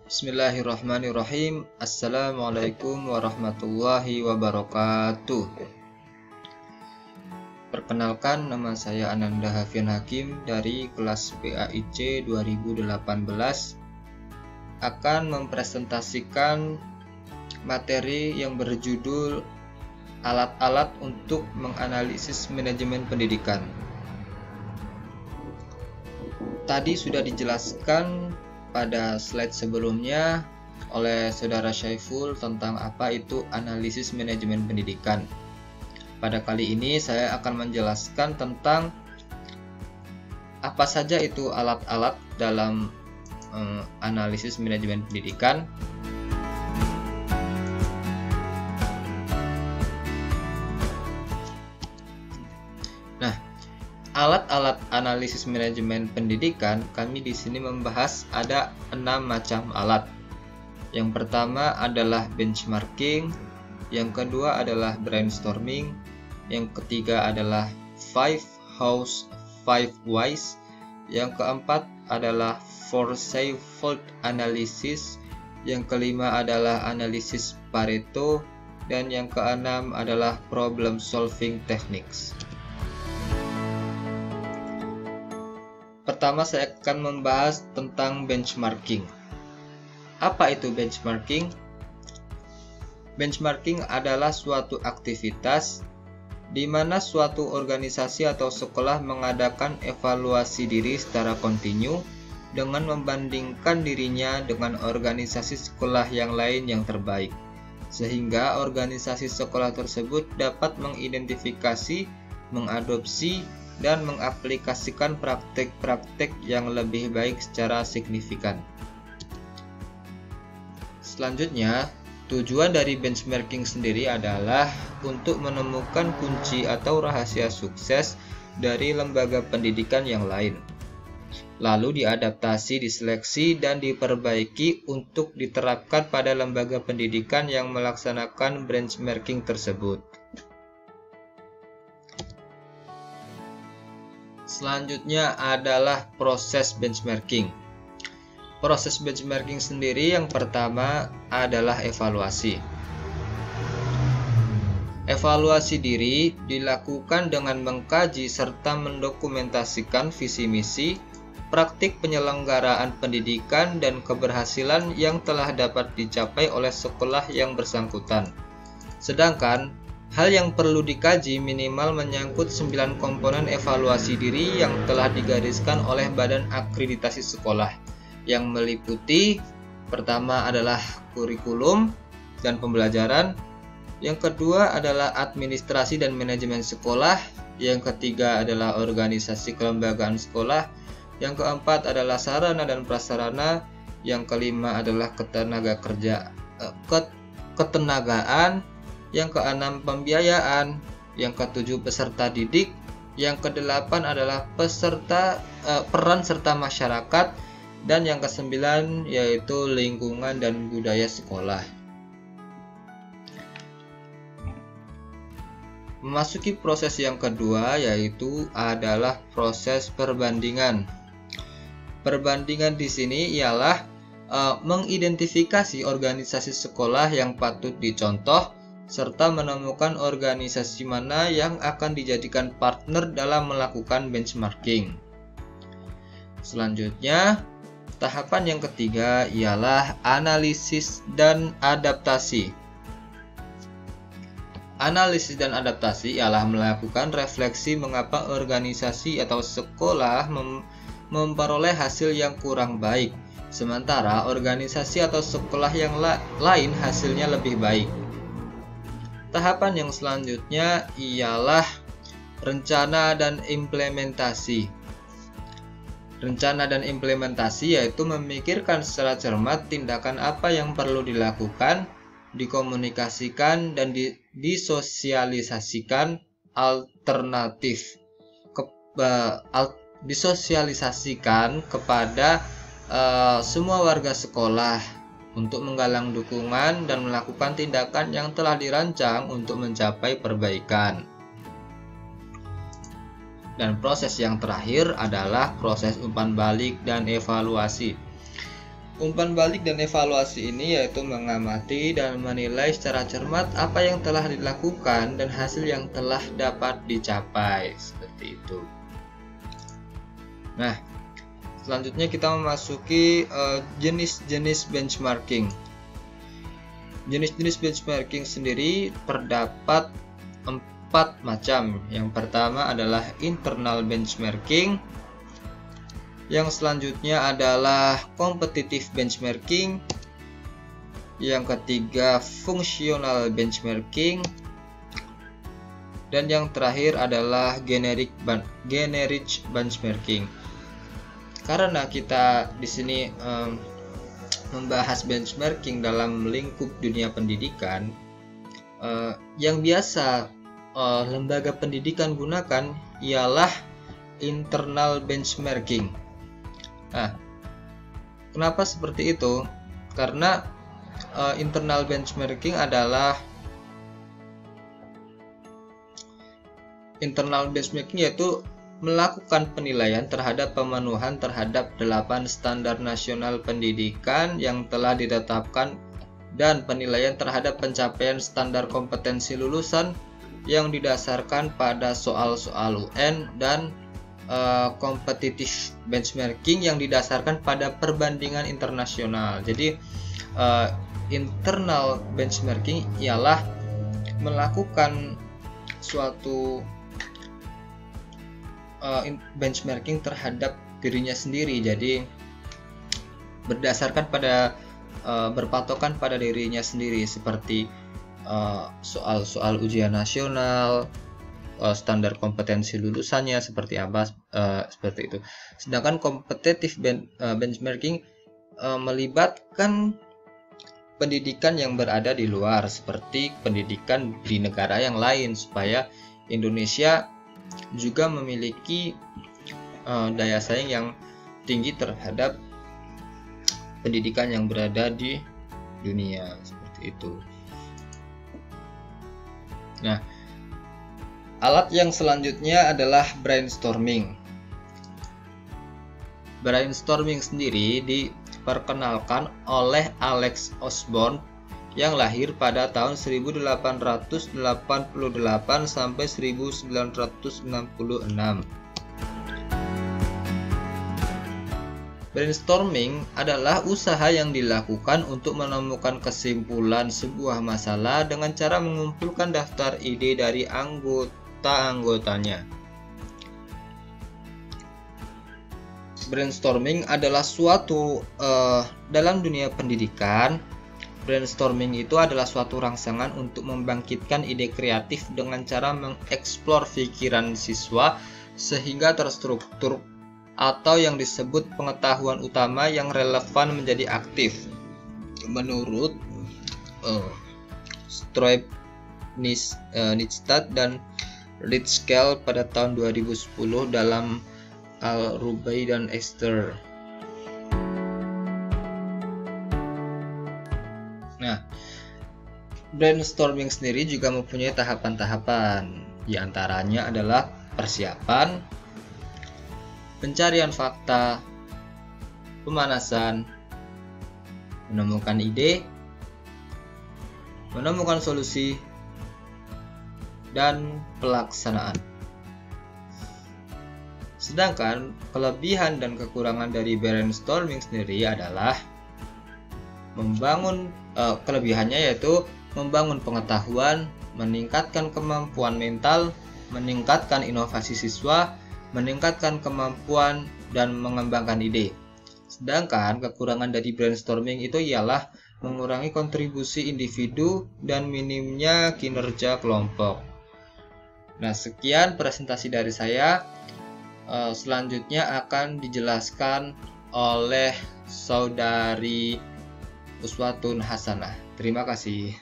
Bismillahirrahmanirrahim. Assalamualaikum warahmatullahi wabarakatuh. Perkenalkan, nama saya Ananda Hafian Hakim dari kelas PAIC 2018 akan mempresentasikan materi yang berjudul alat-alat untuk menganalisis manajemen pendidikan. Tadi sudah dijelaskan pada slide sebelumnya oleh Saudara Syaiful tentang apa itu analisis manajemen pendidikan. Pada kali ini saya akan menjelaskan tentang apa saja itu alat-alat dalam analisis manajemen pendidikan. Nah, alat-alat analisis manajemen pendidikan, kami di sini membahas ada 6 macam alat. Yang pertama adalah benchmarking, yang kedua adalah brainstorming, yang ketiga adalah 5 Hows 5 Whys, yang keempat adalah Forsyth analysis, yang kelima adalah analisis Pareto, dan yang keenam adalah problem solving techniques. Pertama, saya akan membahas tentang benchmarking. Apa itu benchmarking? Benchmarking adalah suatu aktivitas di mana suatu organisasi atau sekolah mengadakan evaluasi diri secara kontinu dengan membandingkan dirinya dengan organisasi sekolah yang lain yang terbaik, sehingga organisasi sekolah tersebut dapat mengidentifikasi, mengadopsi, dan mengaplikasikan praktek-praktek yang lebih baik secara signifikan. Selanjutnya, tujuan dari benchmarking sendiri adalah untuk menemukan kunci atau rahasia sukses dari lembaga pendidikan yang lain, lalu diadaptasi, diseleksi, dan diperbaiki untuk diterapkan pada lembaga pendidikan yang melaksanakan benchmarking tersebut. Selanjutnya adalah proses benchmarking. Proses benchmarking sendiri yang pertama adalah evaluasi. Evaluasi diri dilakukan dengan mengkaji serta mendokumentasikan visi misi, praktik penyelenggaraan pendidikan, dan keberhasilan yang telah dapat dicapai oleh sekolah yang bersangkutan. Sedangkan hal yang perlu dikaji minimal menyangkut 9 komponen evaluasi diri yang telah digariskan oleh Badan Akreditasi Sekolah, yang meliputi pertama adalah kurikulum dan pembelajaran, yang kedua adalah administrasi dan manajemen sekolah, yang ketiga adalah organisasi kelembagaan sekolah, yang keempat adalah sarana dan prasarana, yang kelima adalah ketenagaan, yang keenam pembiayaan, yang ketujuh peserta didik, yang kedelapan adalah peran serta masyarakat, dan yang kesembilan yaitu lingkungan dan budaya sekolah. Memasuki proses yang kedua yaitu adalah proses perbandingan. Perbandingan di sini ialah mengidentifikasi organisasi sekolah yang patut dicontoh serta menemukan organisasi mana yang akan dijadikan partner dalam melakukan benchmarking. Selanjutnya, tahapan yang ketiga ialah analisis dan adaptasi. Analisis dan adaptasi ialah melakukan refleksi mengapa organisasi atau sekolah memperoleh hasil yang kurang baik, sementara organisasi atau sekolah yang lain hasilnya lebih baik. Tahapan yang selanjutnya ialah rencana dan implementasi. Rencana dan implementasi yaitu memikirkan secara cermat tindakan apa yang perlu dilakukan, dikomunikasikan, dan disosialisasikan disosialisasikan kepada semua warga sekolah untuk menggalang dukungan dan melakukan tindakan yang telah dirancang untuk mencapai perbaikan. Dan proses yang terakhir adalah proses umpan balik dan evaluasi. Umpan balik dan evaluasi ini yaitu mengamati dan menilai secara cermat apa yang telah dilakukan dan hasil yang telah dapat dicapai, seperti itu. Nah, selanjutnya kita memasuki jenis-jenis benchmarking. Jenis-jenis benchmarking sendiri terdapat 4 macam. Yang pertama adalah internal benchmarking. Yang selanjutnya adalah competitive benchmarking. Yang ketiga functional benchmarking. Dan yang terakhir adalah generic benchmarking. Karena kita di sini membahas benchmarking dalam lingkup dunia pendidikan, yang biasa lembaga pendidikan gunakan ialah internal benchmarking. Nah, kenapa seperti itu? Karena internal benchmarking yaitu melakukan penilaian terhadap pemenuhan terhadap 8 standar nasional pendidikan yang telah ditetapkan dan penilaian terhadap pencapaian standar kompetensi lulusan yang didasarkan pada soal-soal UN dan competitive benchmarking yang didasarkan pada perbandingan internasional. Jadi internal benchmarking ialah melakukan suatu benchmarking terhadap dirinya sendiri. Jadi berdasarkan pada berpatokan pada dirinya sendiri, seperti soal-soal ujian nasional, standar kompetensi lulusannya seperti apa, seperti itu. Sedangkan competitive benchmarking melibatkan pendidikan yang berada di luar, seperti pendidikan di negara yang lain, supaya Indonesia juga memiliki daya saing yang tinggi terhadap pendidikan yang berada di dunia, seperti itu. Nah, alat yang selanjutnya adalah brainstorming. Brainstorming sendiri diperkenalkan oleh Alex Osborne yang lahir pada tahun 1888 sampai 1966. Brainstorming adalah usaha yang dilakukan untuk menemukan kesimpulan sebuah masalah dengan cara mengumpulkan daftar ide dari anggotanya. Brainstorming adalah suatu dalam dunia pendidikan. Brainstorming itu adalah suatu rangsangan untuk membangkitkan ide kreatif dengan cara mengeksplor pikiran siswa sehingga terstruktur atau yang disebut pengetahuan utama yang relevan menjadi aktif. Menurut Stroep, Nystad dan Ritschkel pada tahun 2010 dalam Al-Rubai dan Esther. Nah, brainstorming sendiri juga mempunyai tahapan-tahapan. Di antaranya adalah persiapan, pencarian fakta, pemanasan, menemukan ide, menemukan solusi, dan pelaksanaan. Sedangkan kelebihan dan kekurangan dari brainstorming sendiri adalah kelebihannya yaitu membangun pengetahuan, meningkatkan kemampuan mental, meningkatkan inovasi siswa, meningkatkan kemampuan dan mengembangkan ide. Sedangkan kekurangan dari brainstorming itu ialah mengurangi kontribusi individu dan minimnya kinerja kelompok. Nah, sekian presentasi dari saya. Selanjutnya akan dijelaskan oleh saudari Uswatun Hasanah. Terima kasih.